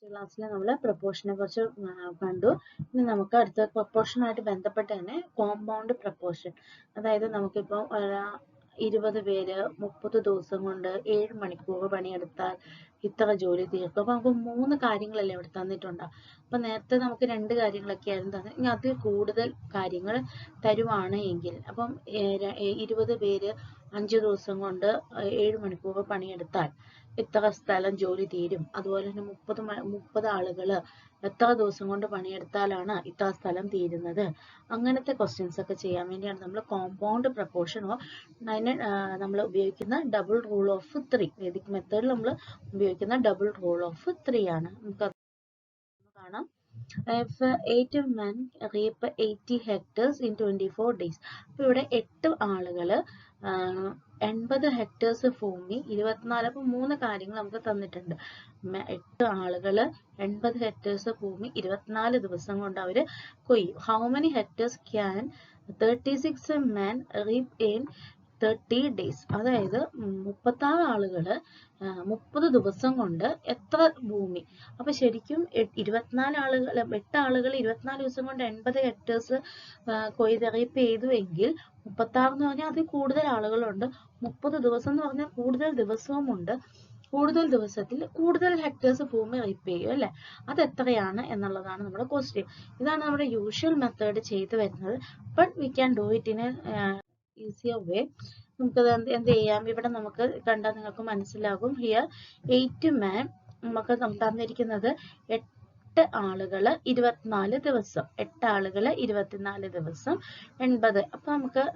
ക്ലാസ്സിൽ നമ്മൾ പ്രപ്പോർഷനെ കുറിച്ച് കണ്ടു. ഇനി നമുക്ക് അടുത്ത പ്രപ്പോർഷനായിട്ട് ബന്ധപ്പെട്ട് തന്നെ കോമ്പൗണ്ട് പ്രപ്പോർഷൻ, അതായത് നമുക്കിപ്പോൾ 20 പേര് 30 ദിവസം കൊണ്ട് 7 മണിക്കൂർ പണിയെടുത്താൽ ഇത്ര ജോലി തീർക്കും. അപ്പൊ നമുക്ക് 3 കാര്യങ്ങളല്ലേ ഇവിടെ തന്നിട്ടുണ്ട്. അപ്പൊ നേരത്തെ നമുക്ക് 2 കാര്യങ്ങളൊക്കെ ആയിരുന്നു തന്നെ. ഇനി അതിൽ കൂടുതൽ കാര്യങ്ങൾ തരുവാണ് എങ്കിൽ അപ്പം 20 പേര് 5 ദിവസം കൊണ്ട് 7 മണിക്കൂർ പണിയെടുത്താൽ എത്ര സ്ഥലം ജോലി തീരും, അതുപോലെ തന്നെ 30 ആളുകൾ എത്ര ദിവസം കൊണ്ട് പണിയെടുത്താലാണ് ഇത്ര സ്ഥലം തീരുന്നത്, അങ്ങനത്തെ ക്വസ്റ്റ്യൻസ് ഒക്കെ ചെയ്യാൻ വേണ്ടിയാണ് നമ്മൾ കോമ്പൗണ്ട് പ്രപ്പോർഷൻ അതിന് നമ്മൾ ഉപയോഗിക്കുന്ന ഡബിൾ റൂൾ ഓഫ് 3. വേദിക് മെത്തേഡിൽ നമ്മൾ ഉപയോഗിക്കുന്ന ഡബിൾ റൂൾ ഓഫ് 3 ആണ്. നമുക്ക് കാണാം. If 8 men reap 80 hectares in 24 days. അപ്പൊ ഇവിടെ 8 ആളുകള് 80 ഹെക്ടേഴ്സ് ഭൂമി 24, അപ്പൊ 3 കാര്യങ്ങൾ നമുക്ക് തന്നിട്ടുണ്ട്. 8 ആളുകള് 80 ഹെക്ടേഴ്സ് ഭൂമി 24 ദിവസം കൊണ്ട് അവര് കൊയ്യും. How many hectares can 36 men reap in 30 days? അതായത് 36 ആളുകള് 30 ദിവസം കൊണ്ട് എത്ര ഭൂമി. അപ്പൊ ശരിക്കും 8 ആളുകൾ 24 ദിവസം കൊണ്ട് 80 ഹെക്ടേഴ്സ് കൊയ്തെറിപ്പ് ചെയ്തു എങ്കിൽ 36 എന്ന് പറഞ്ഞാൽ അതിൽ കൂടുതൽ ആളുകളുണ്ട്. 30 ദിവസം എന്ന് പറഞ്ഞാൽ കൂടുതൽ ദിവസവും ഉണ്ട്. കൂടുതൽ ദിവസത്തിൽ കൂടുതൽ ഹെക്ടേഴ്സ് ഭൂമി റീപ്പ് ചെയ്യും അല്ലെ. അത് എത്രയാണ് എന്നുള്ളതാണ് നമ്മുടെ ക്വസ്റ്റ്യൻ. ഇതാണ് നമ്മുടെ യൂഷ്വൽ മെത്തേഡ് ചെയ്തു വരുന്നത്. But we can do it in easier way. നമുക്കത് എന്ത് ചെയ്യാം, ഇവിടെ നമുക്ക് കണ്ടാൽ നിങ്ങൾക്ക് മനസ്സിലാകും. ഹിയർ 8 men നമുക്ക് തന്നിരിക്കുന്നത് 8 ആളുകള് 24 ദിവസം, 8 ആളുകള് 24 ദിവസം 80. അപ്പൊ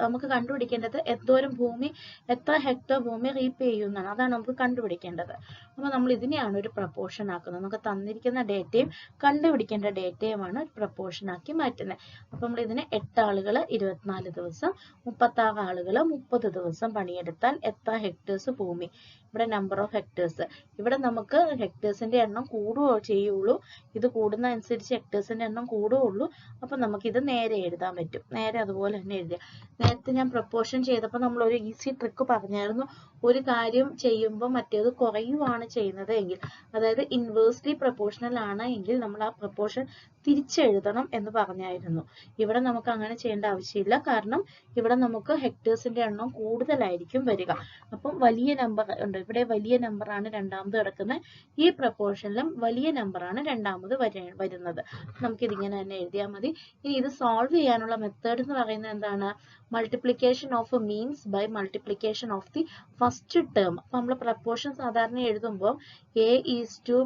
നമുക്ക് കണ്ടുപിടിക്കേണ്ടത് എന്തോരം ഭൂമി, എത്ര ഹെക്ടർ ഭൂമി റീപ്പ് ചെയ്യുന്നതാണ്. അതാണ് നമുക്ക് കണ്ടുപിടിക്കേണ്ടത്. അപ്പൊ നമ്മൾ ഇതിനെയാണ് ഒരു പ്രപ്പോർഷൻ ആക്കുന്നത്. നമുക്ക് തന്നിരിക്കുന്ന ഡേറ്റയും കണ്ടുപിടിക്കേണ്ട ഡേറ്റയുമാണ് ഒരു പ്രപ്പോർഷൻ ആക്കി മാറ്റുന്നത്. അപ്പൊ നമ്മൾ ഇതിനെ 8 ആളുകള് 24 ദിവസം, 36 ആളുകള് 30 ദിവസം പണിയെടുത്താൽ എത്ര ഹെക്ടേഴ്സ് ഭൂമി. ഇവിടെ നമ്പർ ഓഫ് ഹെക്ടേഴ്സ്, ഇവിടെ നമുക്ക് ഹെക്ടേഴ്സിന്റെ എണ്ണം കൂടുകയോ ചെയ്യുള്ളൂ. ഇത് കൂടുന്ന അനുസരിച്ച് ഹെക്ടേഴ്സിന്റെ എണ്ണം കൂടുകയുള്ളൂ. അപ്പൊ നമുക്കിത് നേരെ എഴുതാൻ പറ്റും. നേരെ അതുപോലെ തന്നെ എഴുതുക. നേരത്തെ ഞാൻ പ്രപ്പോർഷൻ ചെയ്തപ്പോൾ നമ്മൾ ഒരു ഈസി ട്രിക്ക് പറഞ്ഞായിരുന്നു. ഒരു കാര്യം ചെയ്യുമ്പോൾ മറ്റേത് കുറയുവാണ് ചെയ്യുന്നത് എങ്കിൽ, അതായത് ഇൻവേഴ്സ്ലി പ്രപ്പോർഷണൽ ആണ് എങ്കിൽ നമ്മൾ ആ പ്രപ്പോർഷൻ തിരിച്ചെഴുതണം എന്ന് പറഞ്ഞായിരുന്നു. ഇവിടെ നമുക്ക് അങ്ങനെ ചെയ്യേണ്ട ആവശ്യമില്ല. കാരണം ഇവിടെ നമുക്ക് ഹെക്ടേഴ്സിന്റെ എണ്ണം കൂടുതലായിരിക്കും വരിക. അപ്പം വലിയ നമ്പർ ഉണ്ട്. ഇവിടെ വലിയ നമ്പറാണ് രണ്ടാമത് കിടക്കുന്നത്. ഈ പ്രപ്പോർഷനിലും വലിയ നമ്പറാണ് രണ്ടാമത് വരുന്നത്. നമുക്കിതിങ്ങനെ തന്നെ എഴുതിയാൽ മതി. ഇനി ഇത് സോൾവ് ചെയ്യാനുള്ള മെത്തേഡ് എന്ന് പറയുന്നത് എന്താണ്? Multiplication of means by multiplication of the first term. അപ്പൊ നമ്മൾ പ്രപ്പോർഷൻ സാധാരണ എഴുതുമ്പോൾ A is to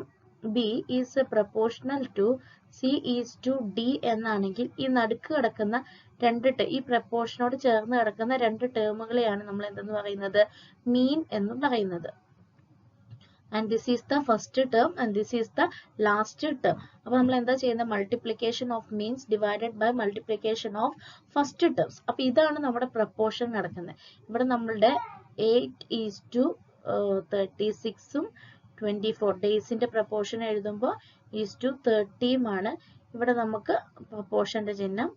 B is proportional to C is to D എന്നാണെങ്കിൽ ഈ നടുക്ക് കിടക്കുന്ന ഈ പ്രപ്പോർഷനോട് ചേർന്ന് കിടക്കുന്ന 2 ടേമുകളെയാണ് നമ്മൾ എന്തെന്ന് പറയുന്നത്? മീൻ എന്ന് പറയുന്നത്. And this is the first term and this is the last term. അപ്പോൾ നമ്മൾ എന്താ ചെയ്യുന്നത്? Multiplication of means divided by multiplication of first terms. അപ്പൊ ഇതാണ് നമ്മുടെ പ്രപ്പോർഷൻ നടക്കുന്നത്. ഇവിടെ നമ്മളുടെ 8 is to 36ഉം 24 ഡേയ്സിന്റെ പ്രപ്പോർഷൻ എഴുതുമ്പോൾ ഈസ് ടു 30 ആണ്. ഇവിടെ നമുക്ക് പ്രപ്പോർഷന്റെ ചിഹ്നം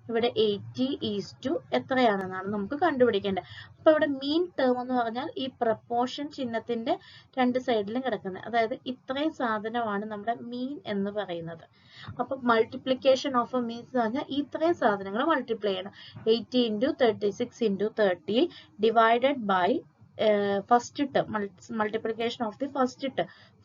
ഇവിടെ 80 ഈസ് ടു എത്രയാണെന്നാണ് നമുക്ക് കണ്ടുപിടിക്കേണ്ടത്. അപ്പൊ ഇവിടെ മീൻ ടേം എന്ന് പറഞ്ഞാൽ ഈ പ്രപ്പോർഷൻ ചിഹ്നത്തിന്റെ 2 സൈഡിലും കിടക്കുന്നത്, അതായത് ഇത്രയും സാധനമാണ് നമ്മുടെ മീൻ എന്ന് പറയുന്നത്. അപ്പൊ മൾട്ടിപ്ലിക്കേഷൻ ഓഫ് മീൻസ് എന്ന് പറഞ്ഞാൽ ഇത്രയും സാധനങ്ങൾ മൾട്ടിപ്ലൈ ചെയ്യണം. 80 into 36 into 30 divided by first term, multiplication of the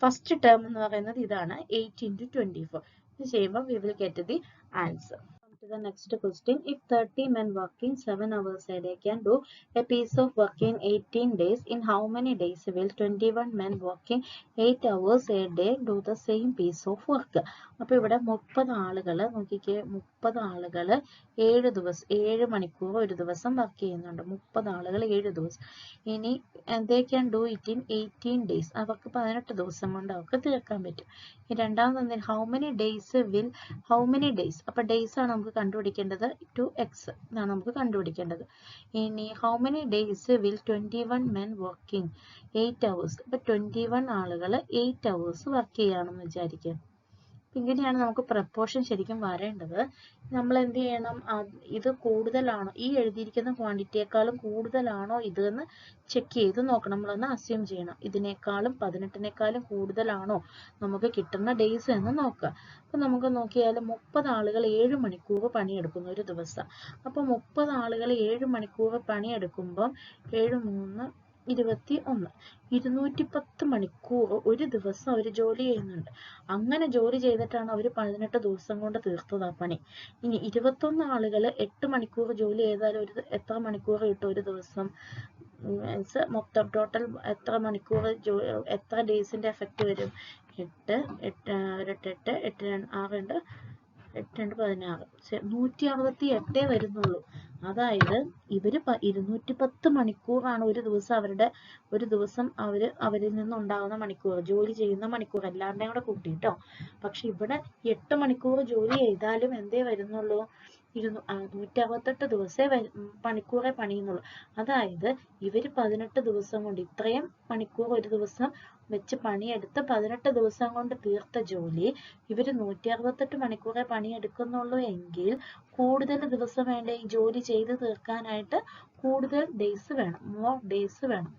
first term എന്ന് പറയുന്നത് ഇതാണ് 8 into 24. ഇത് ചെയ്യുമ്പോൾ we will get the answer. To the next question. If 30 men working 7 hours a day can do a piece of work in 18 days, in how many days will 21 men working 8 hours a day do the same piece of work? അപ്പോൾ ഇവിടെ 30 ആളുകള് നോക്കിക്കേ, 30 ആളുകള് 7 മണിക്കൂർ ഒരു ദിവസം work ചെയ്യുന്നുണ്ട്. 30 ആളുകൾ 7 ദിവസം. ഇനി they can do it in 18 days. അവർക്ക് 18 ദിവസം കൊണ്ട് അവർക്ക് തീർക്കാൻ പറ്റും. രണ്ടാമത് how many days, അപ്പൊ ഡേയ്സ് ആണ് നമുക്ക് കണ്ടുപിടിക്കേണ്ടത്. 2x ഇതാണ് നമുക്ക് കണ്ടുപിടിക്കേണ്ടത്. ഇനി how many days will 21 men working 8 hours? അപ്പൊ 21 ആളുകൾ 8 hours വർക്ക് ചെയ്യാണെന്ന് വിചാരിക്കുക. ഇങ്ങനെയാണ് നമുക്ക് പ്രപ്പോർഷൻ ശരിക്കും വരേണ്ടത്. നമ്മൾ എന്ത് ചെയ്യണം, ഇത് കൂടുതലാണോ, ഈ എഴുതിയിരിക്കുന്ന ക്വാണ്ടിറ്റിയേക്കാളും കൂടുതലാണോ ഇതെന്ന് ചെക്ക് ചെയ്ത് നോക്കണം. നമ്മളൊന്ന് അസ്യൂം ചെയ്യണം, ഇതിനേക്കാളും 18നേക്കാളും കൂടുതലാണോ നമുക്ക് കിട്ടുന്ന ഡേയ്സ് എന്ന് നോക്കുക. അപ്പം നമുക്ക് നോക്കിയാൽ 30 ആളുകൾ 7 മണിക്കൂർ പണിയെടുക്കുന്നു ഒരു ദിവസം. അപ്പോൾ 30 ആളുകൾ 7 മണിക്കൂർ പണിയെടുക്കുമ്പം 7 3 21 210 മണിക്കൂർ ഒരു ദിവസം അവർ ജോലി ചെയ്യുന്നുണ്ട്. അങ്ങനെ ജോലി ചെയ്തിട്ടാണ് അവർ 18 ദിവസം കൊണ്ട് തീർത്തത് ആ പണി. ഇനി 21 ആളുകൾ 8 മണിക്കൂർ ജോലി ചെയ്താൽ എത്ര മണിക്കൂർ കിട്ടും ഒരു ദിവസം? മീൻസ് മൊത്തം ടോട്ടൽ എത്ര മണിക്കൂർ എത്ര ഡേയ്സിന്റെ എഫക്റ്റ് വരും? 8 8 8 6 8 16 168 വരുന്നുള്ളൂ. അതായത് ഇവര് 210 മണിക്കൂറാണ് ഒരു ദിവസം അവരിൽ നിന്നുണ്ടാകുന്ന മണിക്കൂർ, ജോലി ചെയ്യുന്ന മണിക്കൂർ എല്ലാവരുടെയും കൂടെ കൂട്ടിട്ടോ. പക്ഷെ ഇവിടെ 8 മണിക്കൂർ ജോലി ചെയ്താലും എന്തേ വരുന്നുള്ളൂ? 168 ദിവസേ മണിക്കൂറേ പണിയുന്നുള്ളൂ. അതായത് ഇവര് 18 ദിവസം കൊണ്ട് ഇത്രയും മണിക്കൂർ ഒരു ദിവസം വെച്ച് പണിയെടുത്ത് 18 ദിവസം കൊണ്ട് തീർത്ത ജോലി ഇവര് 168 മണിക്കൂറേ പണിയെടുക്കുന്നുള്ളൂ എങ്കിൽ കൂടുതൽ ദിവസം വേണ്ടേ ഈ ജോലി ചെയ്ത് തീർക്കാനായിട്ട്? കൂടുതൽ ഡേയ്സ് വേണം, മോർ ഡേയ്സ് വേണം.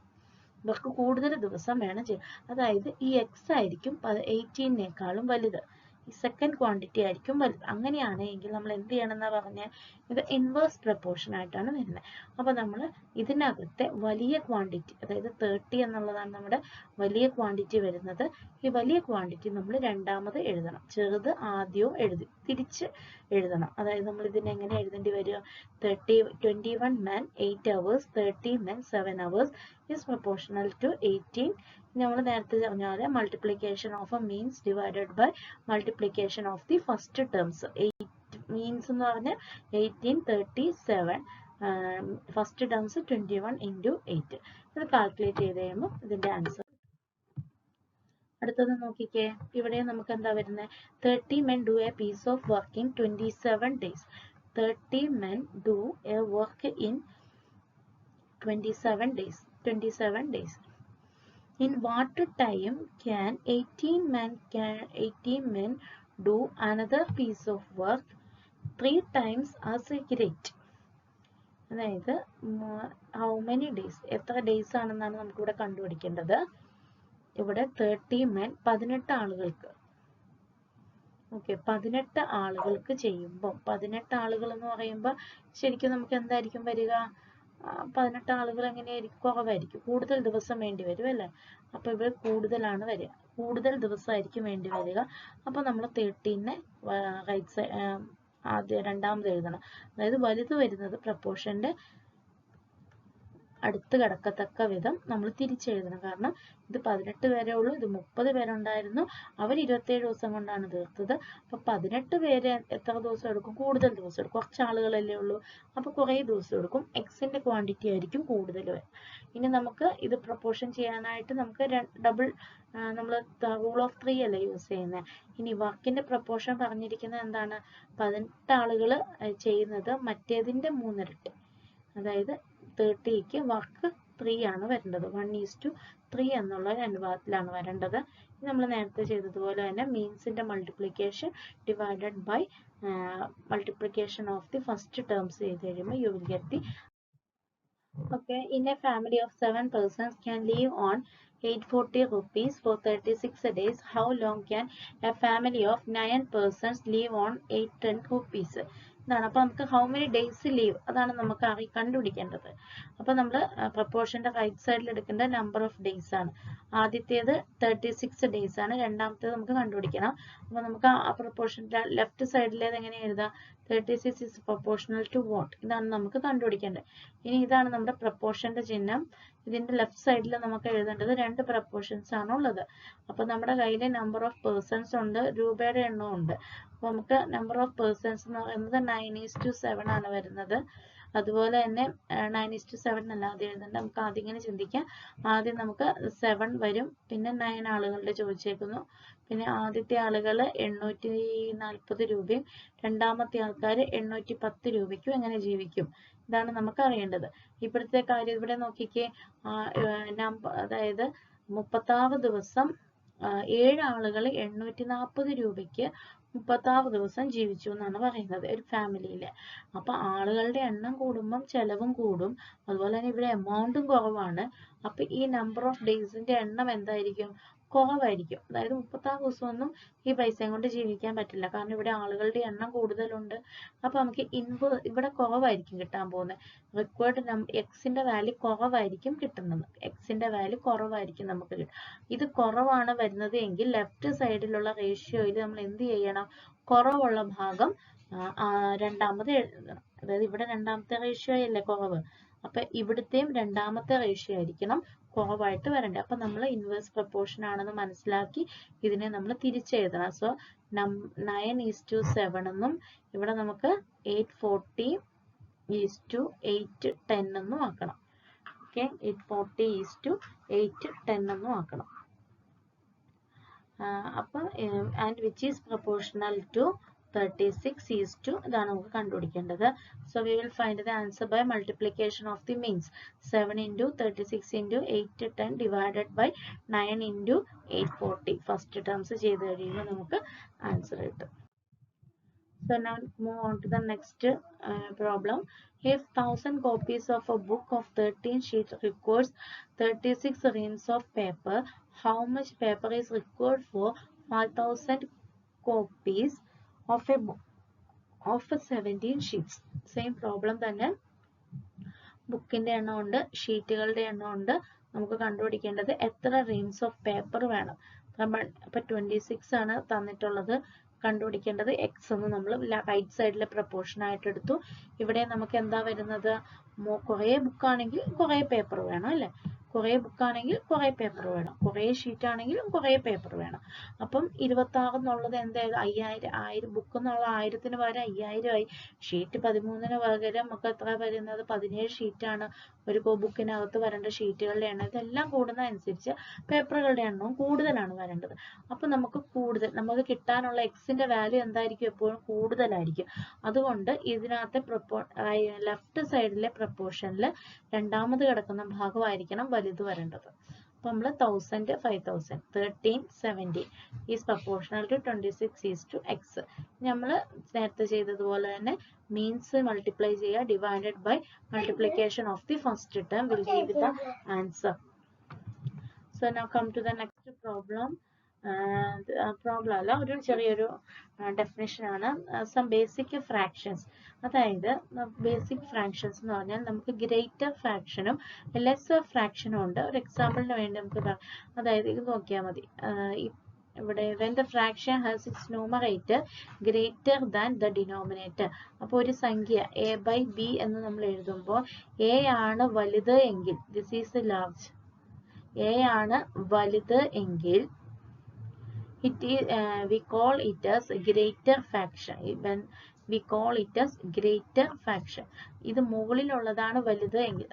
ഇവർക്ക് കൂടുതൽ ദിവസം വേണം ചെയ്യാൻ. അതായത് ഈ എക്സ് ആയിരിക്കും 18നേക്കാളും വലുത്, ഈ സെക്കൻഡ് ക്വാണ്ടിറ്റി ആയിരിക്കും വലുത്. അങ്ങനെയാണെങ്കിൽ നമ്മൾ എന്ത് ചെയ്യണം എന്നാ പറഞ്ഞാൽ, ഇത് ഇൻവേഴ്സ് പ്രപ്പോർഷൻ ആയിട്ടാണ് വരുന്നത്. അപ്പൊ നമ്മൾ ഇതിനകത്തെ വലിയ ക്വാണ്ടിറ്റി, അതായത് 30 എന്നുള്ളതാണ് നമ്മുടെ വലിയ ക്വാണ്ടിറ്റി വരുന്നത്. ഈ വലിയ ക്വാണ്ടിറ്റി നമ്മൾ രണ്ടാമത് എഴുതണം, ചെറുത് ആദ്യവും തിരിച്ച് എഴുതണം. അതായത് നമ്മൾ ഇതിനെ എങ്ങനെ എഴുതേണ്ടി വരിക? 21 men 8 hours, 30 men 7 hours is proportional to 18. നമ്മൾ നേരത്തെ പറഞ്ഞ പോലെ multiplication of means divided by multiplication of the first terms. Means എന്ന് പറഞ്ഞാൽ 18 37, ഫസ്റ്റ് ടേംസ് 21 into 8. ഇത് കാൽക്കുലേറ്റ് ചെയ്ത് കഴിയുമ്പോൾ ഇതിന്റെ ആൻസർ. അടുത്തത് നോക്കിക്കേ, ഇവിടെ നമുക്ക് എന്താ വരുന്നത്? 30 men do a piece of work in 27 days. 30 men do a work in 27 days. In what time can 18 men do another piece of work 3 times as great? അതായത് how many days, എത്ര days ആണെന്നാണ് നമുക്കിവിടെ കണ്ടുപിടിക്കേണ്ടത്. ഇവിടെ 30 men 18 ആളുകൾക്ക്, okay, 18 ആളുകൾക്ക് ചെയ്യുമ്പോൾ 18 ആളുകൾ എന്ന് പറയുമ്പോൾ ശരിക്കും നമുക്ക് എന്തായിരിക്കും വരിക? 18 ആളുകൾ എങ്ങനെയായിരിക്കും? കുറവായിരിക്കും, കൂടുതൽ ദിവസം വേണ്ടി വരും അല്ലേ? അപ്പൊ ഇവിടെ കൂടുതലാണ് വരിക, കൂടുതൽ ദിവസമായിരിക്കും വേണ്ടി വരിക. അപ്പൊ നമ്മൾ 13നെ റൈറ്റ് സൈഡ് രണ്ടാമത് എഴുതണം. അതായത് വലുത് വരുന്നത് പ്രപ്പോർഷന്റെ അടുത്ത് കിടക്കത്തക്ക വിധം നമ്മൾ തിരിച്ചെഴുതണം. കാരണം ഇത് 18 പേരേ ഉള്ളൂ, ഇത് 30 പേരുണ്ടായിരുന്നു, അവർ 27 ദിവസം കൊണ്ടാണ് തീർത്തത്. അപ്പൊ 18 പേര് എത്ര ദിവസം എടുക്കും? കൂടുതൽ ദിവസം എടുക്കും. കുറച്ച് ആളുകളല്ലേ ഉള്ളൂ, അപ്പൊ കുറേ ദിവസം എടുക്കും. എക്സിന്റെ ക്വാണ്ടിറ്റി ആയിരിക്കും കൂടുതൽ വരും. ഇനി നമുക്ക് ഇത് പ്രപ്പോർഷൻ ചെയ്യാനായിട്ട് നമുക്ക് ഡബിൾ, നമ്മൾ റൂൾ ഓഫ് 3 അല്ലേ യൂസ് ചെയ്യുന്നത്. ഇനി വർക്കിന്റെ പ്രപ്പോർഷൻ പറഞ്ഞിരിക്കുന്നത് എന്താണ്? 18 ആളുകൾ ചെയ്യുന്നത് മറ്റേതിന്റെ 3 ഇരട്ടി. അതായത് 30ക്ക് വർക്ക് 3 ആണ് വരേണ്ടത്, 1:3 എന്നുള്ള ഒരു അനുപാതത്തിലാണ് വരേണ്ടത്. നമ്മൾ നേരത്തെ ചെയ്തതുപോലെ തന്നെ മീൻസിന്റെ multiplication divided by multiplication of the first terms ചെയ്ത് കഴിയുമ്പോൾ you will get the. Okay, in a family of 7 persons can live on 840 rupees for 36 days. How long can a family of 9 persons live on 810 rupees? ഇതാണ്. അപ്പൊ നമുക്ക് how many days leave, അതാണ് നമുക്ക് കണ്ടുപിടിക്കേണ്ടത്. അപ്പൊ നമ്മൾ പ്രപ്പോർഷന്റെ റൈറ്റ് സൈഡിൽ എടുക്കേണ്ട നമ്പർ ഓഫ് ഡേയ്സ് ആണ്. ആദ്യത്തേത് 36 ഡേയ്സ് ആണ്, രണ്ടാമത്തേത് നമുക്ക് കണ്ടുപിടിക്കണം. അപ്പൊ നമുക്ക് ആ പ്രപ്പോർഷൻ ലെഫ്റ്റ് സൈഡിലേത് എങ്ങനെ എഴുതാം? 36 is proportional to what? ഇതാണ് നമുക്ക് കണ്ടുപിടിക്കേണ്ടത്. ഇനി ഇതാണ് നമ്മുടെ പ്രപ്പോർഷന്റെ ചിഹ്നം. ഇതിന്റെ ലെഫ്റ്റ് സൈഡിൽ നമുക്ക് എഴുതേണ്ടത് 2 പ്രപ്പോർഷൻസ് ആണ് ഉള്ളത്. അപ്പൊ നമ്മുടെ കയ്യിൽ നമ്പർ ഓഫ് പേഴ്സൺസ് ഉണ്ട്, രൂപയുടെ എണ്ണവും ഉണ്ട്. അപ്പൊ നമുക്ക് നമ്പർ ഓഫ് പേഴ്സൺസ് എന്ന് പറയുന്നത് 9:7 ആണ് വരുന്നത്. അതുപോലെ തന്നെ 9:7 അല്ലാതെ എഴുതേണ്ട, നമുക്ക് ആദ്യം ഇങ്ങനെ ചിന്തിക്കാം. ആദ്യം നമുക്ക് 7 വരും, പിന്നെ 9 ആളുകളുടെ ചോദിച്ചേക്കുന്നു, പിന്നെ ആദ്യത്തെ ആളുകൾ 840 രൂപയും രണ്ടാമത്തെ ആൾക്കാർ 810 രൂപയ്ക്കും എങ്ങനെ ജീവിക്കും, ഇതാണ് നമുക്ക് അറിയേണ്ടത്. ഇപ്പോഴത്തെ കാര്യം ഇവിടെ നോക്കിക്കേ, അതായത് 30ാം ദിവസം 7 ആളുകൾ 840 രൂപയ്ക്ക് 36 ദിവസം ജീവിച്ചു എന്നാണ് പറയുന്നത് ഒരു ഫാമിലിയിൽ. അപ്പൊ ആളുകളുടെ എണ്ണം കൂടുമ്പം ചെലവും കൂടും, അതുപോലെ തന്നെ ഇവിടെ എമൗണ്ടും കുറവാണ്. അപ്പൊ ഈ നമ്പർ ഓഫ് ഡേയ്സിന്റെ എണ്ണം എന്തായിരിക്കും? കുറവായിരിക്കും. അതായത് 36 ദിവസമൊന്നും ഈ പൈസയും കൊണ്ട് ജീവിക്കാൻ പറ്റില്ല, കാരണം ഇവിടെ ആളുകളുടെ എണ്ണം കൂടുതലുണ്ട്. അപ്പൊ നമുക്ക് ഇവിടെ കുറവായിരിക്കും കിട്ടാൻ പോകുന്നത്. റിക്വയർഡ് എക്സിന്റെ വാല്യൂ കുറവായിരിക്കും കിട്ടുന്നത്. എക്സിന്റെ വാല്യൂ കുറവായിരിക്കും നമുക്ക് കിട്ടും. ഇത് കുറവാണ് വരുന്നത് എങ്കിൽ ലെഫ്റ്റ് സൈഡിലുള്ള റേഷ്യോയിൽ നമ്മൾ എന്ത് ചെയ്യണം? കുറവുള്ള ഭാഗം രണ്ടാമത് എഴുതണം. അതായത് ഇവിടെ രണ്ടാമത്തെ റേഷ്യോ അല്ലേ കുറവ്, അപ്പൊ ഇവിടുത്തെയും രണ്ടാമത്തെ റേഷ്യോ ആയിരിക്കണം കുറവായിട്ട് വരണ്ടേ. അപ്പൊ നമ്മൾ ഇൻവേഴ്സ് പ്രപ്പോർഷൻ ആണെന്ന് മനസ്സിലാക്കി ഇതിനെ നമ്മൾ തിരിച്ചെഴുതണം. സോ 9:7 എന്നും ഇവിടെ നമുക്ക് 840:810 എന്നും ആക്കണം. ഓക്കെ, 840:810 എന്നും ആക്കണം. അപ്പൊ and which is proportional to 36:2 ഇതാണ് നമുക്ക് കണ്ടുപിടിക്കേണ്ടത്. So we will find the answer by multiplication of the means. 7 into 36 into 810 divided by 9 into 840. First terms ചെയ്ത് കഴിയുമ്പോൾ നമുക്ക് ആൻസർ കിട്ടും. So now move on to the next problem. If 1000 copies of a book of 13 sheets requires 36 reams of paper, how much paper is required for 5000 copies of a book of 17 sheets? Same problem തന്നെ. ബുക്കിന്റെ എണ്ണം ഉണ്ട്, ഷീറ്റുകളുടെ എണ്ണം ഉണ്ട്. നമുക്ക് കണ്ടുപിടിക്കേണ്ടത് എത്ര reams of paper വേണം. അപ്പൊ 26 ആണ് തന്നിട്ടുള്ളത്. കണ്ടുപിടിക്കേണ്ടത് എക്സ് എന്ന് നമ്മൾ റൈറ്റ് സൈഡിലെ പ്രപ്പോർഷൻ ആയിട്ട് എടുത്തു. ഇവിടെ നമുക്ക് എന്താ വരുന്നത്? കുറേ ബുക്കാണെങ്കിൽ കുറേ പേപ്പർ വേണം അല്ലെ, കുറേ ബുക്കാണെങ്കിൽ കുറേ പേപ്പർ വേണം, കുറേ ഷീറ്റ് ആണെങ്കിലും കുറേ പേപ്പർ വേണം. അപ്പം 26 എന്നുള്ളത് എന്തായത്? 1000 ബുക്ക് എന്നുള്ള 1000ന് പകരം 5000 ആയി. ഷീറ്റ് 13ന് പകരം നമുക്ക് എത്ര വരുന്നത്? 17 ഷീറ്റാണ് ഒരു ബുക്കിനകത്ത് വരേണ്ട ഷീറ്റുകളുടെ എണ്ണം. ഇതെല്ലാം കൂടുന്നതനുസരിച്ച് പേപ്പറുകളുടെ എണ്ണവും കൂടുതലാണ് വരേണ്ടത്. അപ്പൊ നമുക്ക് കിട്ടാനുള്ള എക്സിന്റെ വാല്യൂ എന്തായിരിക്കും? എപ്പോഴും കൂടുതലായിരിക്കും. അതുകൊണ്ട് ഇതിനകത്തെ ലെഫ്റ്റ് സൈഡിലെ പ്രപ്പോർഷനിൽ രണ്ടാമത് കിടക്കുന്ന ഭാഗമായിരിക്കണം വലുത് വരേണ്ടത്. അപ്പൊ നമ്മൾ 1000, 5000, 13, 17 ഈസ് പ്രപ്പോർഷണൽ ടു 26:x. നമ്മൾ നേരത്തെ ചെയ്തതുപോലെ തന്നെ മീൻസ് മൾട്ടിപ്ലൈ ചെയ്യുക, divided by multiplication of the first term will give the answer. So now come to the next problem. Problem അല്ല, ഒരു ചെറിയൊരു ഡെഫിനിഷൻ ആണ്. Some basic fractions. അതായത് ബേസിക് ഫ്രാക്ഷൻസ് എന്ന് പറഞ്ഞാൽ നമുക്ക് ഗ്രേറ്റർ ഫ്രാക്ഷനും ലെസ്സർ ഫ്രാക്ഷനും ഉണ്ട്. ഒരു എക്സാമ്പിളിന് വേണ്ടി നമുക്ക് അതായത് ഇത് നോക്കിയാൽ മതി. ഇവിടെ when the fraction has its numerator greater than the denominator. അപ്പോൾ ഒരു സംഖ്യ a/b എന്ന് നമ്മൾ എഴുതുമ്പോൾ a ആണ് വലുത് എങ്കിൽ, this is large, a ആണ് വലുത് എങ്കിൽ we call it as greater fraction. When we call it as greater fraction, ഇത് മുകളിലുള്ളതാണ് വലുത് എങ്കിൽ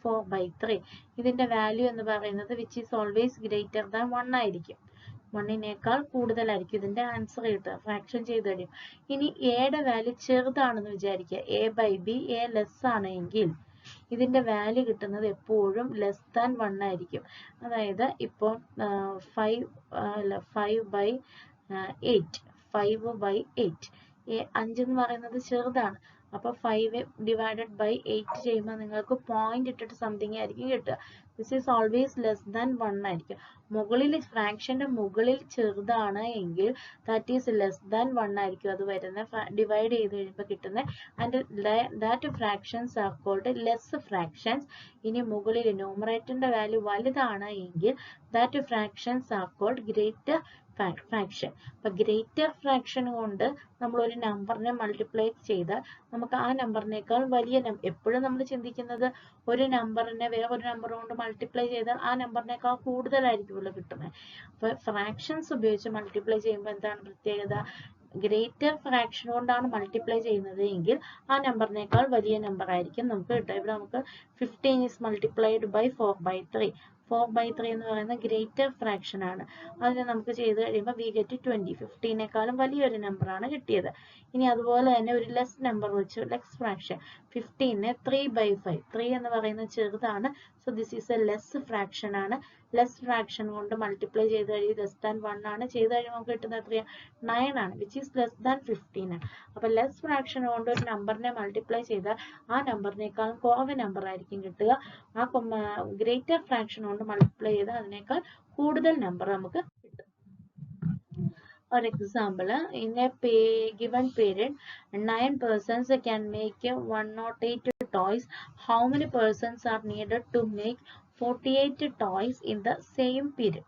4/3. ഇതിന്റെ വാല്യൂ എന്ന് പറയുന്നത് which is always greater than 1 ആയിരിക്കും. 1നേക്കാൾ കൂടുതലായിരിക്കും ഇതിന്റെ ആൻസർ കിട്ടുക ഫ്രാക്ഷൻ ചെയ്ത് കഴിയും. ഇനി എയുടെ വാല്യൂ ചെറുതാണെന്ന് വിചാരിക്കുക, a/b a ലെസ് ആണ് എങ്കിൽ ഇതിന്റെ വാല്യൂ കിട്ടുന്നത് എപ്പോഴും ലെസ് ദാൻ 1 ആയിരിക്കും. അതായത് ഇപ്പോൾ 5/8 5 എന്ന് പറയുന്നത് ചെറുതാണ്. അപ്പൊ 5 ഡിവൈഡഡ് ബൈ 8 ചെയ്യുമ്പോൾ നിങ്ങൾക്ക് പോയിന്റ് ഇട്ടിട്ട് സംതിങ് ആയിരിക്കും കിട്ടുക. This is always less than 1 ആയിരിക്കും. മുകളിൽ ഫ്രാക്ഷന്റെ മുകളിൽ ചെറുതാണ് എങ്കിൽ ദാറ്റ് ഈസ് ലെസ് ദാൻ 1 ആയിരിക്കും അത് വരുന്നത്. ഡിവൈഡ് ചെയ്ത് കഴിയുമ്പോൾ കിട്ടുന്നത് and that fractions are called less fractions. ഇനി മുകളിൽ ന്യൂമറേറ്ററിന്റെ വാല്യൂ വലുതാണ് എങ്കിൽ that fractions are called greater fraction. അപ്പൊ ഗ്രേറ്റർ ഫ്രാക്ഷൻ കൊണ്ട് നമ്മൾ ഒരു നമ്പറിനെ മൾട്ടിപ്ലൈ ചെയ്താൽ നമുക്ക് ആ നമ്പറിനേക്കാൾ വലിയ എപ്പോഴും നമ്മൾ ചിന്തിക്കുന്നത് ഒരു നമ്പറിനെ വേറൊരു നമ്പർ കൊണ്ട് മൾട്ടിപ്ലൈ ചെയ്താൽ ആ നമ്പറിനേക്കാൾ കൂടുതലായിരിക്കുമല്ലോ കിട്ടുന്നത്. അപ്പൊ ഫ്രാക്ഷൻസ് ഉപയോഗിച്ച് മൾട്ടിപ്ലൈ ചെയ്യുമ്പോൾ എന്താണ് പ്രത്യേകത? ഗ്രേറ്റർ ഫ്രാക്ഷൻ കൊണ്ടാണ് മൾട്ടിപ്ലൈ ചെയ്യുന്നത് എങ്കിൽ ആ നമ്പറിനേക്കാൾ വലിയ നമ്പർ ആയിരിക്കും നമുക്ക് കിട്ടുക. ഇവിടെ നമുക്ക് 15 is multiplied by 4/3. 4/3 എന്ന് പറയുന്നത് ഗ്രേറ്റർ ഫ്രാക്ഷൻ ആണ്. അതിനെ നമുക്ക് ചെയ്ത് കഴിയുമ്പോൾ we get 20. 15നേക്കാളും വലിയൊരു നമ്പറാണ് കിട്ടിയത്. ഇനി അതുപോലെ തന്നെ ഒരു ലെസ് നമ്പർ വെച്ച് ലെസ് ഫ്രാക്ഷൻ 15നെ 3/5. 3 എന്ന് പറയുന്നത് ചെറുതാണ്. So this is a less fraction ആണ്. ലെസ് ഫ്രാക്ഷൻ കൊണ്ട് മൾട്ടിപ്ലൈ ചെയ്ത് കഴിയും ലെസ് ദാൻ 1 ആണ്. ചെയ്ത് കഴിയുമ്പോൾ നമുക്ക് കിട്ടുന്നത് എത്രയാ? 9 ആണ്, വിച്ച് ഈസ് ലെസ് ദാൻ 15 ആണ്. അപ്പൊ ലെസ് ഫ്രാക്ഷൻ കൊണ്ട് ഒരു നമ്പറിനെ മൾട്ടിപ്ലൈ ചെയ്താൽ ആ നമ്പറിനേക്കാൾ കുറവ് നമ്പർ ആയിരിക്കും കിട്ടുക. ആ ഗ്രേറ്റർ ഫ്രാക്ഷൻ കൊണ്ട് മൾട്ടിപ്ലൈ ചെയ്താൽ അതിനേക്കാൾ കൂടുതൽ നമ്പർ നമുക്ക് കിട്ടും. For example, in a given period, 9 persons can make 108 toys. How many persons are needed to make 48 toys in the same period?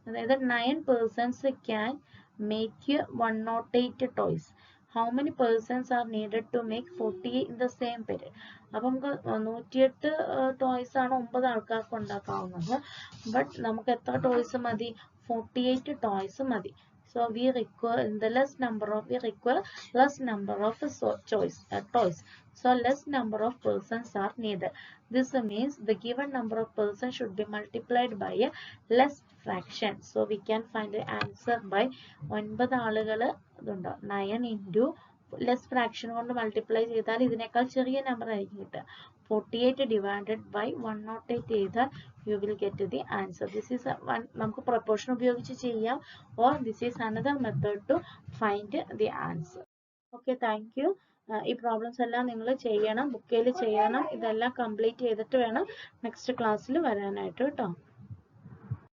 അതായത് 9 persons can make 108 toys. How many persons are needed to make 48 in the same period? അപ്പം നമുക്ക് 108 toys ആണ് 9 ആൾക്കാർക്ക് ഉണ്ടാക്കാവുന്നത്. But നമുക്ക് എത്ര toys മതി? 48 toys മതി. So we require less number of toys. So less number of persons are needed. This means the given number of persons should be multiplied by a less fraction. So we can find the answer by 9 ആളുകൾ ഇതുണ്ടോ 9 into less fraction കൊണ്ട് multiply ചെയ്താൽ ഇതിനേക്കാൾ ചെറിയ number ആയിരിക്കും കിട്ടുക. 48 divided by 108 ചെയ്താൽ you will get the answer. This is നമുക്ക് പ്രൊപ്പോർഷൻ ഉപയോഗിച്ച് ചെയ്യാം, or this is another method to find the answer. Okay, thank you. ഈ പ്രോബ്ലംസ് എല്ലാം നിങ്ങൾ ചെയ്യണം, ബുക്കിൽ ചെയ്യണം. ഇതെല്ലാം കംപ്ലീറ്റ് ചെയ്തിട്ട് വേണം നെക്സ്റ്റ് ക്ലാസ്സിൽ വരാനായിട്ട് കേട്ടോ.